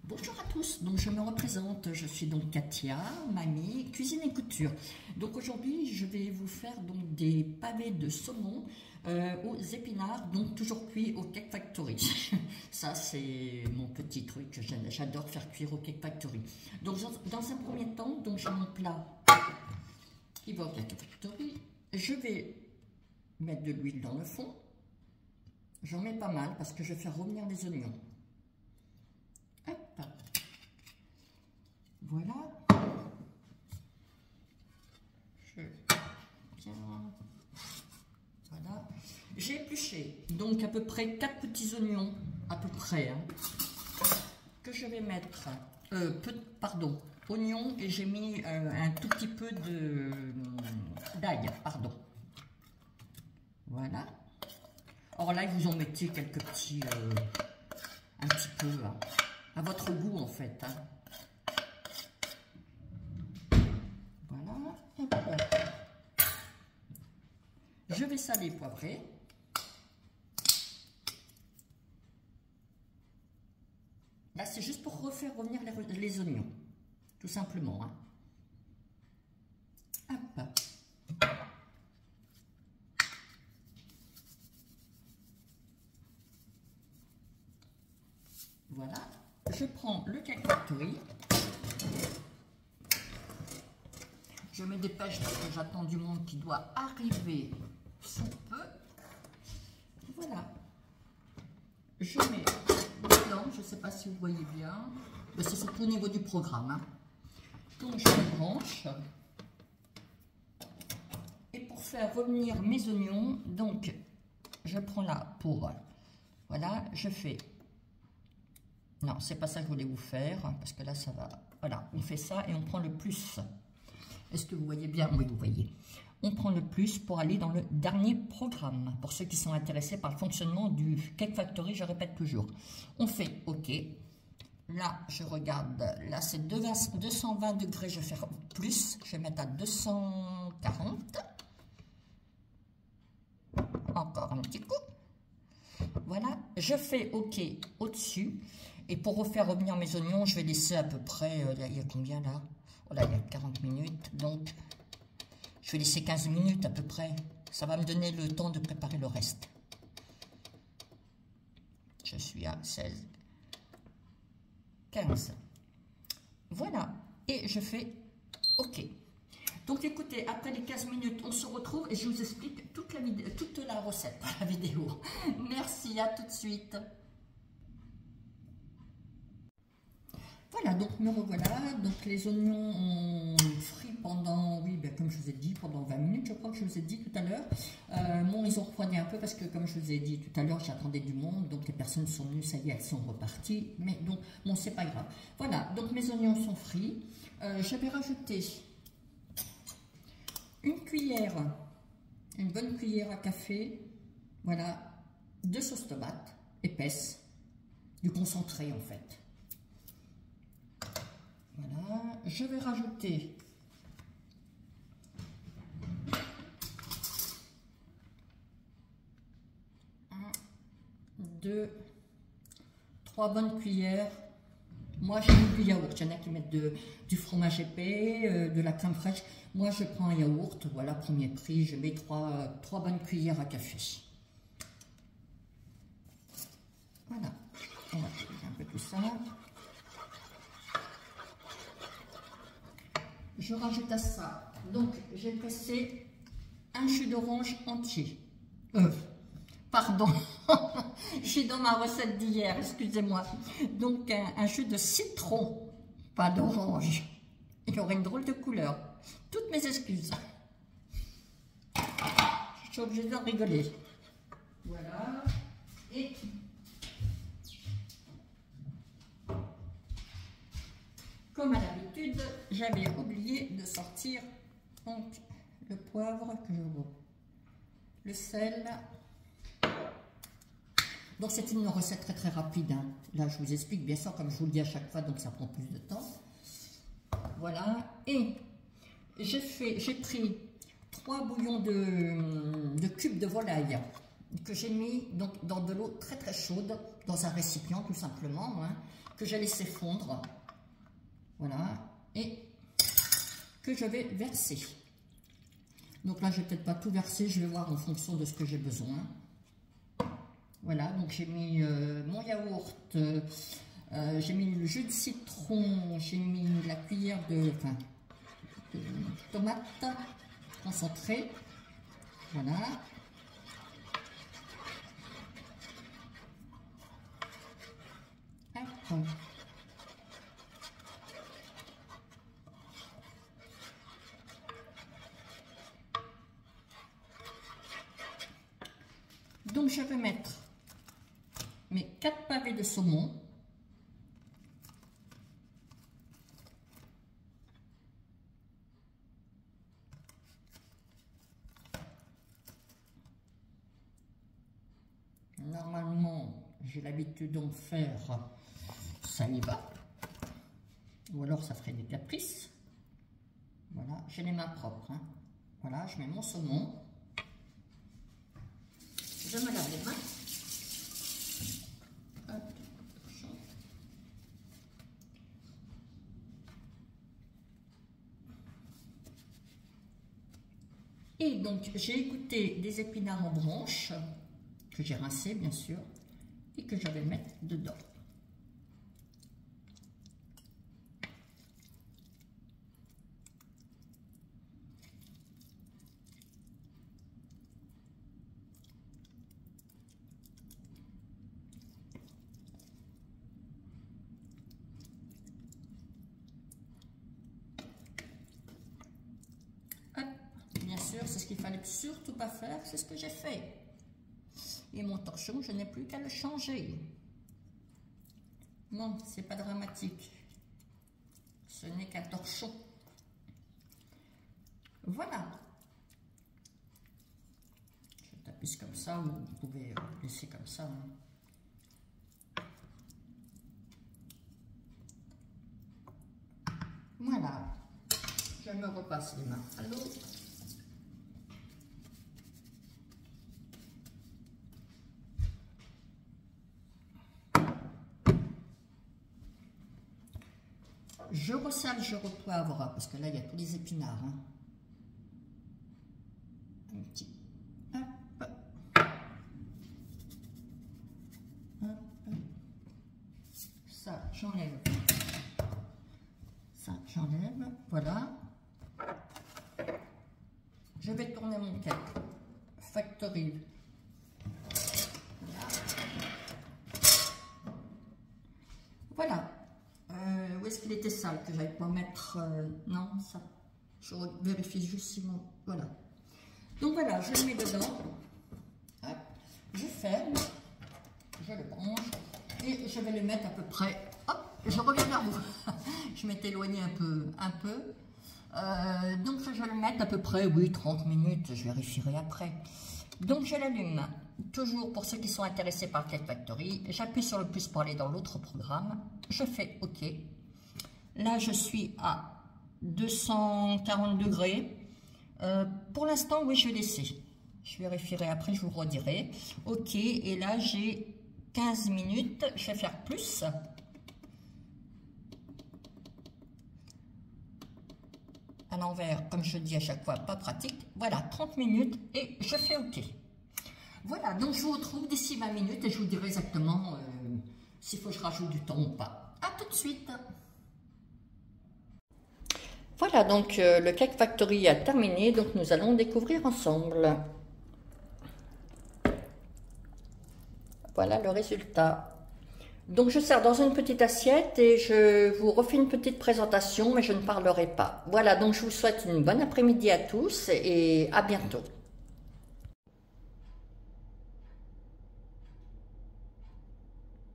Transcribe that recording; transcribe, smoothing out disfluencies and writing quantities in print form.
Bonjour à tous, donc je me représente, je suis donc Katia, mamie, cuisine et couture. Donc aujourd'hui je vais vous faire donc des pavés de saumon aux épinards, donc toujours cuits au Cake Factory. Ça c'est mon petit truc, j'adore faire cuire au Cake Factory. Donc dans un premier temps, donc j'ai mon plat qui va au Cake Factory. Je vais mettre de l'huile dans le fond. J'en mets pas mal parce que je vais faire revenir les oignons. Hop. Voilà. Voilà. J'ai épluché donc à peu près 4 petits oignons, à peu près, hein, que je vais mettre, oignons, et j'ai mis un tout petit peu d'ail, pardon. Voilà. Or là, vous en mettez quelques petits, un petit peu, hein, à votre goût en fait. Hein. Voilà. Je vais saler, poivrer. Là, c'est juste pour refaire revenir les oignons, tout simplement. Hein. Hop. Voilà. Je prends le Cake Factory. Je me dépêche parce que j'attends du monde qui doit arriver sous peu. Voilà. Je mets dedans, je ne sais pas si vous voyez bien. C'est surtout au niveau du programme. Hein. Donc je les branche. Et pour faire revenir mes oignons, donc je prends là pour. Voilà, je fais. Non, c'est pas ça que je voulais vous faire, parce que là ça va. Voilà, on fait ça et on prend le plus. Est-ce que vous voyez bien? Oui, vous voyez. On prend le plus pour aller dans le dernier programme. Pour ceux qui sont intéressés par le fonctionnement du Cake Factory, je répète toujours. On fait OK. Là, je regarde. Là, c'est 220 degrés. Je vais faire plus. Je vais mettre à 240. Encore un petit coup. Voilà. Je fais OK au-dessus. Et pour refaire revenir mes oignons, je vais laisser à peu près... il y a combien là? Voilà, il y a 40 minutes, donc je vais laisser 15 minutes à peu près. Ça va me donner le temps de préparer le reste. Je suis à 16, 15. Voilà, et je fais OK. Donc écoutez, après les 15 minutes, on se retrouve et je vous explique toute la recette, la vidéo. Merci, à tout de suite. Voilà, donc me revoilà. Donc les oignons ont frit pendant, oui, ben, comme je vous ai dit, pendant 20 minutes, je crois que je vous ai dit tout à l'heure. Bon, ils ont refroidi un peu parce que, comme je vous ai dit tout à l'heure, j'attendais du monde, donc les personnes sont venues, ça y est, elles sont reparties. Mais donc, bon, c'est pas grave. Voilà, donc mes oignons sont frits. Je vais rajouter une cuillère, une bonne cuillère à café, voilà, de sauce tomate épaisse, du concentré en fait. Voilà, je vais rajouter 1, 2, 3 bonnes cuillères. Moi, j'ai mis du yaourt. Il y en a qui mettent du fromage épais, de la crème fraîche. Moi, je prends un yaourt. Voilà, premier prix. Je mets 3 bonnes cuillères à café. Voilà. On va faire un peu tout ça. Je rajoute à ça, donc j'ai pressé un jus d'orange entier. Pardon, je suis dans ma recette d'hier, excusez-moi. Donc un jus de citron, pas d'orange. Il aurait une drôle de couleur. Toutes mes excuses. Je suis obligée d'en rigoler. Voilà. Et comme à l'habitude, j'avais oublié de sortir donc le poivre, le sel. Donc c'est une recette très très rapide. Hein. Là je vous explique bien sûr comme je vous le dis à chaque fois, donc ça prend plus de temps. Voilà. Et j'ai pris 3 bouillons de cubes de volaille que j'ai mis donc dans de l'eau très très chaude, dans un récipient tout simplement. Hein. que j'ai laissé fondre. Voilà. Et que je vais verser. Donc là, je vais peut-être pas tout verser. Je vais voir en fonction de ce que j'ai besoin. Voilà. Donc j'ai mis mon yaourt. J'ai mis le jus de citron. J'ai mis la cuillère de tomate concentrée. Voilà. Hop. Donc je vais mettre mes 4 pavés de saumon. Normalement, j'ai l'habitude d'en faire, ça y va. Ou alors ça ferait des caprices. Voilà, j'ai les mains propres. Hein. Voilà, je mets mon saumon. Je me lave les mains. Hop. Et donc, j'ai égoutté des épinards en branches, que j'ai rincés bien sûr, et que je vais mettre dedans. Bien sûr, c'est ce qu'il fallait surtout pas faire, c'est ce que j'ai fait. Et mon torchon, je n'ai plus qu'à le changer. Non, c'est pas dramatique. Ce n'est qu'un torchon. Voilà. Je tapisse comme ça, ou vous pouvez laisser comme ça. Hein. Voilà. Je me repasse les mains à l'eau. Je ressale, je repoivre, parce que là, il y a tous les épinards. Hein. Un petit... Hop. Hop. Ça, j'enlève. Ça, j'enlève. Voilà. Je vais tourner mon cake Factory. Voilà. Où est-ce qu'il était sale que j'allais pas mettre non, ça. Je vérifie juste si mon... Voilà. Donc voilà, je le mets dedans. Hop. Je ferme. Je le branche. Et je vais le mettre à peu près... Hop, je reviens vers vous. Je m'étais éloignée un peu. Donc je vais le mettre à peu près, oui, 30 minutes. Je vérifierai après. Donc je l'allume. Toujours pour ceux qui sont intéressés par Cake Factory, j'appuie sur le plus pour aller dans l'autre programme. Je fais OK. Là, je suis à 240 degrés. Pour l'instant, oui, je vais laisser. Je vérifierai après, je vous redirai. OK, et là, j'ai 15 minutes. Je vais faire plus. À l'envers, comme je dis à chaque fois, pas pratique. Voilà, 30 minutes et je fais OK. Voilà, donc je vous retrouve d'ici 20 minutes et je vous dirai exactement s'il faut que je rajoute du temps ou pas. À tout de suite. Voilà, donc le Cake Factory a terminé, donc nous allons découvrir ensemble. Voilà le résultat. Donc je sers dans une petite assiette et je vous refais une petite présentation, mais je ne parlerai pas. Voilà, donc je vous souhaite une bonne après-midi à tous et à bientôt.